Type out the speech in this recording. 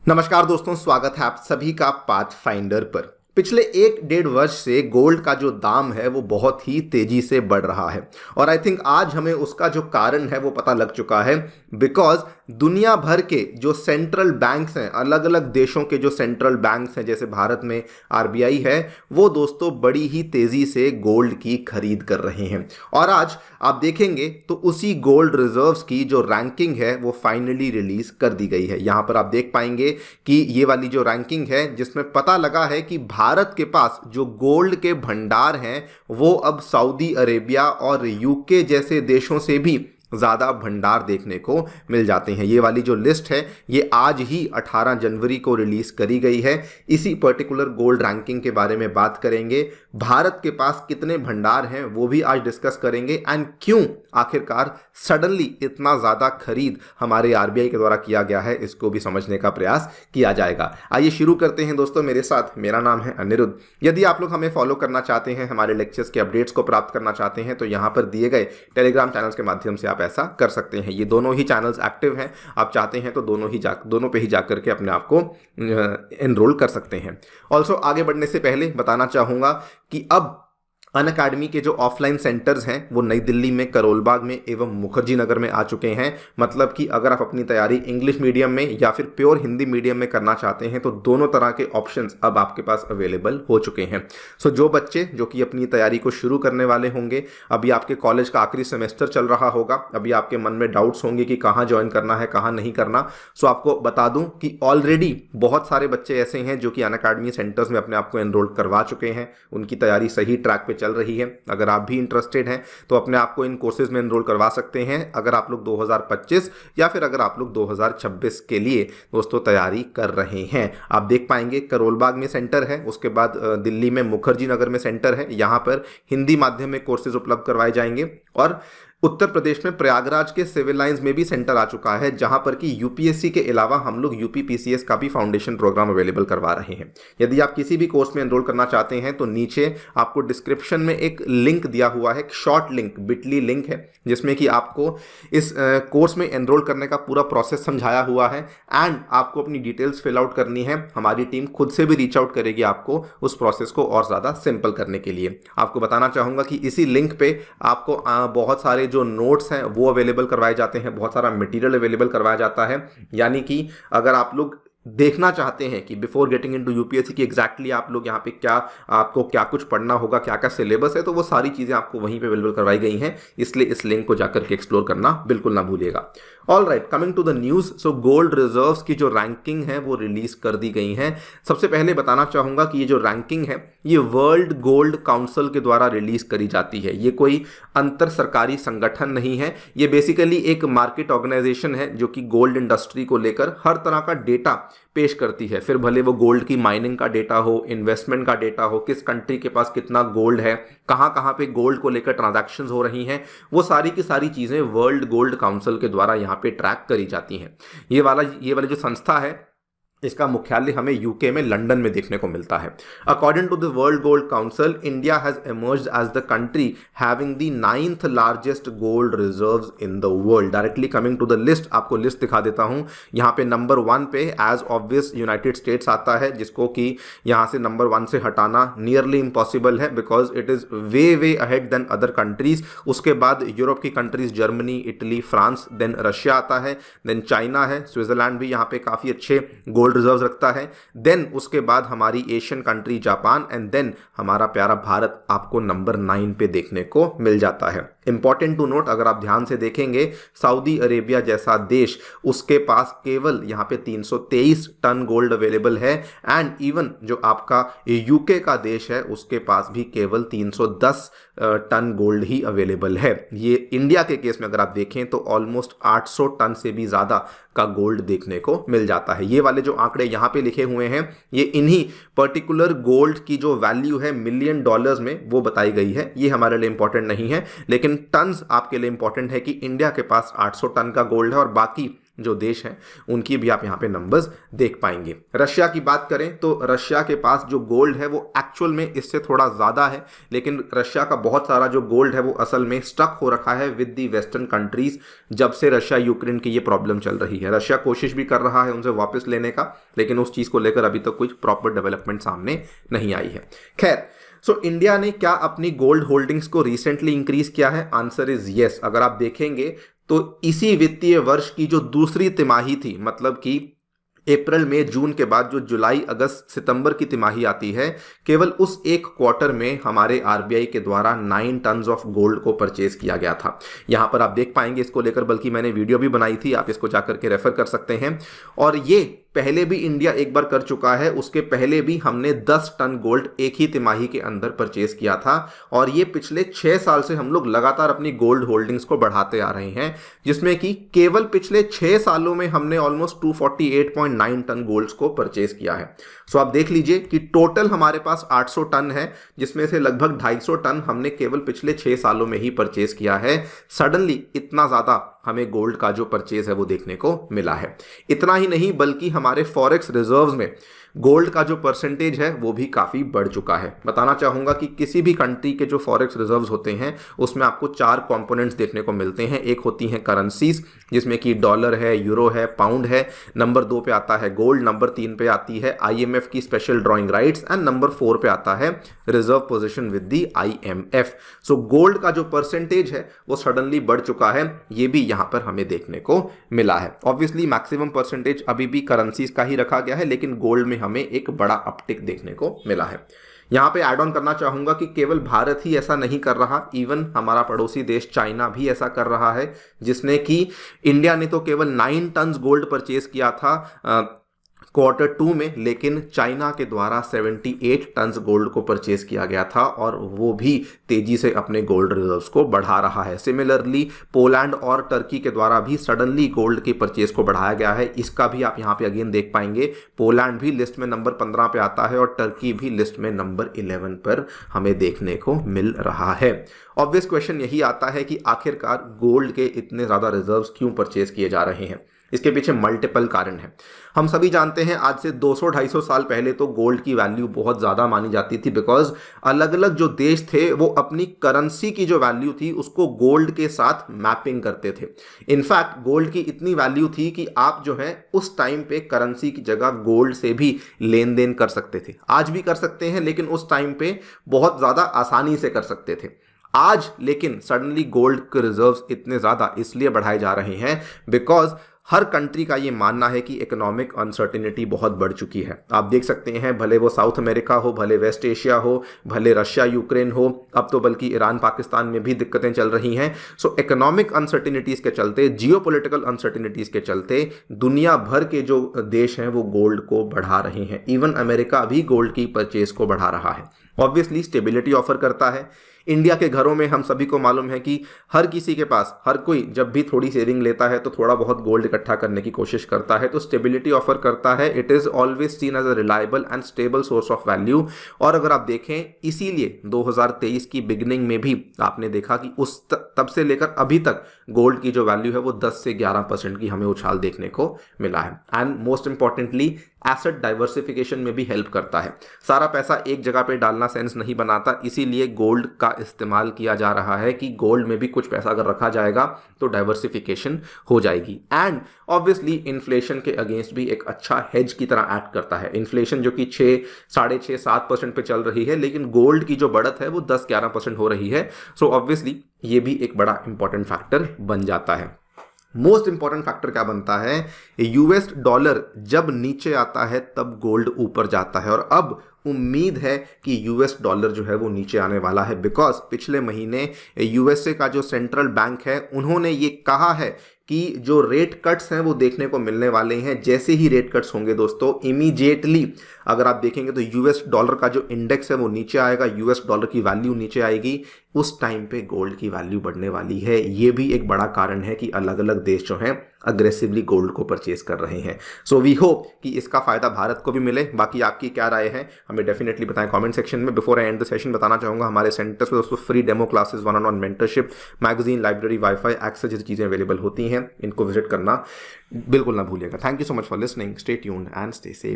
नमस्कार दोस्तों, स्वागत है आप सभी का पाथफाइंडर पर। पिछले 1-1.5 वर्ष से गोल्ड का जो दाम है वो बहुत ही तेजी से बढ़ रहा है और आई थिंक आज हमें उसका जो कारण है वो पता लग चुका है। बिकॉज दुनिया भर के जो सेंट्रल बैंक्स हैं, अलग अलग देशों के जो सेंट्रल बैंक्स हैं, जैसे भारत में आरबीआई है, वो दोस्तों बड़ी ही तेजी से गोल्ड की खरीद कर रहे हैं। और आज आप देखेंगे तो उसी गोल्ड रिजर्व्स की जो रैंकिंग है वो फाइनली रिलीज कर दी गई है। यहां पर आप देख पाएंगे कि ये वाली जो रैंकिंग है जिसमें पता लगा है कि भारत के पास जो गोल्ड के भंडार हैं वो अब सऊदी अरेबिया और यूके जैसे देशों से भी ज़्यादा भंडार देखने को मिल जाते हैं। ये वाली जो लिस्ट है ये आज ही 18 जनवरी को रिलीज करी गई है। इसी पर्टिकुलर गोल्ड रैंकिंग के बारे में बात करेंगे। भारत के पास कितने भंडार हैं वो भी आज डिस्कस करेंगे एंड क्यों आखिरकार सडनली इतना ज़्यादा खरीद हमारे आरबीआई के द्वारा किया गया है, इसको भी समझने का प्रयास किया जाएगा। आइए शुरू करते हैं दोस्तों मेरे साथ। मेरा नाम है अनिरुद्ध। यदि आप लोग हमें फॉलो करना चाहते हैं, हमारे लेक्चर्स के अपडेट्स को प्राप्त करना चाहते हैं, तो यहाँ पर दिए गए टेलीग्राम चैनल्स के माध्यम से आप ऐसा कर सकते हैं। ये दोनों ही चैनल्स एक्टिव हैं, आप चाहते हैं तो दोनों पे ही जाकर के अपने आप को एनरोल कर सकते हैं। ऑल्सो आगे बढ़ने से पहले बताना चाहूंगा कि अब अनअकैडमी के जो ऑफलाइन सेंटर्स हैं वो नई दिल्ली में, करोलबाग में एवं मुखर्जी नगर में आ चुके हैं। मतलब कि अगर आप अपनी तैयारी इंग्लिश मीडियम में या फिर प्योर हिंदी मीडियम में करना चाहते हैं तो दोनों तरह के ऑप्शंस अब आपके पास अवेलेबल हो चुके हैं। सो जो बच्चे जो कि अपनी तैयारी को शुरू करने वाले होंगे, अभी आपके कॉलेज का आखिरी सेमेस्टर चल रहा होगा, अभी आपके मन में डाउट्स होंगे कि कहाँ ज्वाइन करना है, कहाँ नहीं करना। सो आपको बता दूं कि ऑलरेडी बहुत सारे बच्चे ऐसे हैं जो कि अनअकैडमी सेंटर्स में अपने आप को एनरोल करवा चुके हैं। उनकी तैयारी सही ट्रैक पे चल रही है। अगर आप भी इंटरेस्टेड हैं तो अपने आप को इन कोर्सेज में एनरोल करवा सकते हैं, अगर आप लोग 2025 या फिर अगर आप लोग 2026 के लिए दोस्तों तैयारी कर रहे हैं। आप देख पाएंगे करोलबाग में सेंटर है, उसके बाद दिल्ली में मुखर्जी नगर में सेंटर है। यहां पर हिंदी माध्यम में कोर्सेज उपलब्ध करवाए जाएंगे और उत्तर प्रदेश में प्रयागराज के सिविल लाइंस में भी सेंटर आ चुका है, जहां पर कि यूपीएससी के अलावा हम लोग यूपीपीसीएस का भी फाउंडेशन प्रोग्राम अवेलेबल करवा रहे हैं। यदि आप किसी भी कोर्स में एनरोल करना चाहते हैं तो नीचे आपको डिस्क्रिप्शन में एक लिंक दिया हुआ है, एक शॉर्ट लिंक, बिटली लिंक है, जिसमें कि आपको इस कोर्स में एनरोल करने का पूरा प्रोसेस समझाया हुआ है एंड आपको अपनी डिटेल्स फिल आउट करनी है। हमारी टीम खुद से भी रीच आउट करेगी आपको उस प्रोसेस को और ज़्यादा सिंपल करने के लिए। आपको बताना चाहूँगा कि इसी लिंक पे आपको बहुत सारे जो नोट्स हैं वो अवेलेबल करवाए जाते हैं, बहुत सारा मटेरियल अवेलेबल करवाया जाता है। यानी कि अगर आप लोग देखना चाहते हैं कि बिफोर गेटिंग इनटू यूपीएससी की एग्जैक्टली आप लोग यहाँ पे आपको क्या कुछ पढ़ना होगा, क्या क्या सिलेबस है, तो वो सारी चीज़ें आपको वहीं पे अवेलेबल करवाई गई हैं। इसलिए इस लिंक को जाकर के एक्सप्लोर करना बिल्कुल ना भूलिएगा। All right, coming to the news. So gold reserves की जो रैंकिंग है वो रिलीज कर दी गई है। सबसे पहले बताना चाहूँगा कि ये जो रैंकिंग है ये वर्ल्ड गोल्ड काउंसिल के द्वारा रिलीज करी जाती है। ये कोई अंतर सरकारी संगठन नहीं है, ये बेसिकली एक मार्केट ऑर्गेनाइजेशन है जो कि गोल्ड इंडस्ट्री को लेकर हर तरह का डेटा पेश करती है। फिर भले वो गोल्ड की माइनिंग का डेटा हो, इन्वेस्टमेंट का डेटा हो, किस कंट्री के पास कितना गोल्ड है, कहाँ कहाँ पे गोल्ड को लेकर ट्रांजैक्शंस हो रही हैं, वो सारी की सारी चीज़ें वर्ल्ड गोल्ड काउंसिल के द्वारा यहाँ पे ट्रैक करी जाती हैं। ये वाली जो संस्था है इसका मुख्यालय हमें यूके में लंदन में देखने को मिलता है। According to the World Gold Council, India has emerged as the country having the 9th largest gold reserves in the world. Directly coming to the list, आपको लिस्ट दिखा देता हूं। यहाँ पे नंबर 1 पे एज ऑब्वियस यूनाइटेड स्टेट्स आता है, जिसको कि यहाँ से नंबर 1 से हटाना नियरली इम्पॉसिबल है because it is way ahead then other countries. उसके बाद यूरोप की countries Germany, Italy, France, then Russia आता है, देन चाइना है, स्विट्जरलैंड भी यहाँ पे काफ़ी अच्छे गोल्ड रिजर्व्स रखता है। देन उसके बाद हमारी Asian country Japan and then हमारा प्यारा भारत आपको नंबर 9 पे देखने को मिल जाता है। इंपॉर्टेंट टू नोट, अगर आप ध्यान से देखेंगे, सऊदी अरेबिया जैसा देश, उसके पास केवल यहाँ पे 323 टन गोल्ड अवेलेबल है एंड इवन जो आपका यूके का देश है उसके पास भी केवल 310 टन गोल्ड ही अवेलेबल है। ये इंडिया के केस में अगर आप देखें तो ऑलमोस्ट 800 टन से भी ज़्यादा का गोल्ड देखने को मिल जाता है। ये वाले जो आंकड़े यहाँ पे लिखे हुए हैं ये इन्हीं पर्टिकुलर गोल्ड की जो वैल्यू है मिलियन डॉलर्स में वो बताई गई है। ये हमारे लिए इंपॉर्टेंट नहीं है, लेकिन टन्स आपके लिए इंपॉर्टेंट है कि इंडिया के पास 800 टन का गोल्ड है और बाकी जो देश हैं उनकी भी आप यहाँ पे नंबर्स देख पाएंगे। रशिया की बात करें तो रशिया के पास जो गोल्ड है वो एक्चुअल में इससे थोड़ा ज़्यादा है, लेकिन रशिया का बहुत सारा जो गोल्ड है वो असल में स्टक हो रखा है विद दी वेस्टर्न कंट्रीज जब से रशिया यूक्रेन की ये प्रॉब्लम चल रही है। रशिया कोशिश भी कर रहा है उनसे वापस लेने का, लेकिन उस चीज़ को लेकर अभी तक कोई प्रॉपर डेवलपमेंट सामने नहीं आई है। खैर, सो इंडिया ने क्या अपनी गोल्ड होल्डिंग्स को रिसेंटली इंक्रीज किया है? Answer is yes. अगर आप देखेंगे तो इसी वित्तीय वर्ष की जो दूसरी तिमाही थी, मतलब कि अप्रैल मई जून के बाद जो जुलाई अगस्त सितंबर की तिमाही आती है, केवल उस एक क्वार्टर में हमारे आरबीआई के द्वारा 9 टन्स ऑफ गोल्ड को परचेज किया गया था। यहां पर आप देख पाएंगे इसको लेकर, बल्कि मैंने वीडियो भी बनाई थी, आप इसको जाकर के रेफर कर सकते हैं। और ये पहले भी इंडिया एक बार कर चुका है, उसके पहले भी हमने 10 टन गोल्ड एक ही तिमाही के अंदर परचेज किया था। और ये पिछले 6 साल से हम लोग लगातार अपनी गोल्ड होल्डिंग्स को बढ़ाते आ रहे हैं, जिसमें कि केवल पिछले 6 सालों में हमने ऑलमोस्ट 248.9 टन गोल्ड को परचेज किया है। सो आप देख लीजिए कि टोटल हमारे पास 800 टन है, जिसमें से लगभग 250 टन हमने केवल पिछले 6 सालों में ही परचेज किया है। सडनली इतना ज्यादा हमें गोल्ड का जो परचेज है वो देखने को मिला है। इतना ही नहीं, बल्कि हमारे फॉरेक्स रिजर्व्स में गोल्ड का जो परसेंटेज है वो भी काफ़ी बढ़ चुका है। बताना चाहूँगा कि किसी भी कंट्री के जो फॉरेक्स रिजर्व्स होते हैं उसमें आपको 4 कंपोनेंट्स देखने को मिलते हैं। एक होती हैं करेंसीज, जिसमें कि डॉलर है, यूरो है, पाउंड है। नंबर 2 पे आता है गोल्ड, नंबर 3 पे आती है IMF की special drawing rights, and number 4 पे आता है reserve position with the IMF। So gold का जो परसेंटेज है वो सडनली बढ़ चुका है, ये भी यहाँ पर हमें देखने को मिला है। ऑब्वियसली मैक्सिमम परसेंटेज अभी भी करेंसीज का ही रखा गया है, लेकिन गोल्ड में हमें एक बड़ा अपटिक देखने को मिला है। यहां पे ऐड ऑन करना चाहूंगा कि केवल भारत ही ऐसा नहीं कर रहा, इवन हमारा पड़ोसी देश चाइना भी ऐसा कर रहा है, जिसने कि इंडिया ने तो केवल 9 टन गोल्ड परचेज किया था क्वार्टर 2 में, लेकिन चाइना के द्वारा 78 टन गोल्ड को परचेज किया गया था, और वो भी तेजी से अपने गोल्ड रिजर्व्स को बढ़ा रहा है। सिमिलरली पोलैंड और टर्की के द्वारा भी सडनली गोल्ड की परचेज को बढ़ाया गया है। इसका भी आप यहाँ पे अगेन देख पाएंगे, पोलैंड भी लिस्ट में नंबर 15 पे आता है और टर्की भी लिस्ट में नंबर 11 पर हमें देखने को मिल रहा है। ऑब्वियस क्वेश्चन यही आता है कि आखिरकार गोल्ड के इतने ज़्यादा रिजर्व्स क्यों परचेज किए जा रहे हैं? इसके पीछे मल्टीपल कारण हैं। हम सभी जानते हैं आज से 200-250 साल पहले तो गोल्ड की वैल्यू बहुत ज़्यादा मानी जाती थी, बिकॉज अलग अलग जो देश थे वो अपनी करेंसी की जो वैल्यू थी उसको गोल्ड के साथ मैपिंग करते थे। इनफैक्ट गोल्ड की इतनी वैल्यू थी कि आप जो है उस टाइम पे करेंसी की जगह गोल्ड से भी लेन देन कर सकते थे। आज भी कर सकते हैं, लेकिन उस टाइम पे बहुत ज़्यादा आसानी से कर सकते थे। आज लेकिन सडनली गोल्ड के रिजर्व्स इतने ज़्यादा इसलिए बढ़ाए जा रहे हैं बिकॉज हर कंट्री का ये मानना है कि इकोनॉमिक अनसर्टिनिटी बहुत बढ़ चुकी है। आप देख सकते हैं, भले वो साउथ अमेरिका हो, भले वेस्ट एशिया हो, भले रशिया यूक्रेन हो, अब तो बल्कि ईरान पाकिस्तान में भी दिक्कतें चल रही हैं। सो इकोनॉमिक अनसर्टिनिटीज़ के चलते, जियोपॉलिटिकल अनसर्टिनिटीज़ के चलते दुनिया भर के जो देश हैं वो गोल्ड को बढ़ा रहे हैं। इवन अमेरिका भी गोल्ड की परचेज को बढ़ा रहा है। ऑब्वियसली स्टेबिलिटी ऑफर करता है। इंडिया के घरों में हम सभी को मालूम है कि हर किसी के पास, हर कोई जब भी थोड़ी सेविंग लेता है तो थोड़ा बहुत गोल्ड इकट्ठा करने की कोशिश करता है, तो स्टेबिलिटी ऑफर करता है। It is always seen as a reliable and stable source of value. और अगर आप देखें, इसीलिए 2023 की बिगिनिंग में भी आपने देखा कि तब से लेकर अभी तक गोल्ड की जो वैल्यू है वो 10 से 11% की हमें उछाल देखने को मिला है। And most importantly asset diversification में भी हेल्प करता है। सारा पैसा एक जगह पे डालना सेंस नहीं बनाता, इसीलिए गोल्ड का इस्तेमाल किया जा रहा है कि गोल्ड में भी कुछ पैसा अगर रखा जाएगा तो डाइवर्सिफिकेशन हो जाएगी। एंड ऑब्वियसली इन्फ्लेशन के अगेंस्ट भी एक अच्छा हेज की तरह एक्ट करता है। इन्फ्लेशन जो कि 6, 6.5, 7% पे चल रही है, लेकिन गोल्ड की जो बढ़त है वो 10-11% हो रही है। सो ऑब्वियसली ये भी एक बड़ा इंपॉर्टेंट फैक्टर बन जाता है। मोस्ट इंपॉर्टेंट फैक्टर क्या बनता है? यूएस डॉलर जब नीचे आता है तब गोल्ड ऊपर जाता है, और अब उम्मीद है कि यूएस डॉलर जो है वो नीचे आने वाला है, बिकॉज पिछले महीने यूएसए का जो सेंट्रल बैंक है उन्होंने ये कहा है कि जो रेट कट्स हैं वो देखने को मिलने वाले हैं। जैसे ही रेट कट्स होंगे दोस्तों, इमीडिएटली अगर आप देखेंगे तो यूएस डॉलर का जो इंडेक्स है वो नीचे आएगा, यूएस डॉलर की वैल्यू नीचे आएगी। उस टाइम पे गोल्ड की वैल्यू बढ़ने वाली है। ये भी एक बड़ा कारण है कि अलग अलग देश जो हैं अग्रेसिवली गोल्ड को परचेज कर रहे हैं। सो वी होप कि इसका फायदा भारत को भी मिले। बाकी आपकी क्या राय है हमें हमें डेफिनेटली बताएं कमेंट सेक्शन में। Before I end the session बताना चाहूँगा हमारे सेंटर्स पे दोस्तों free demo classes, 1-on-1 mentorship, magazine, library, wifi access जैसी चीज़ें अवेलेबल होती हैं। इनको विजिट करना बिल्कुल ना भूलिएगा। Thank you so much for listening, stay tuned and stay safe.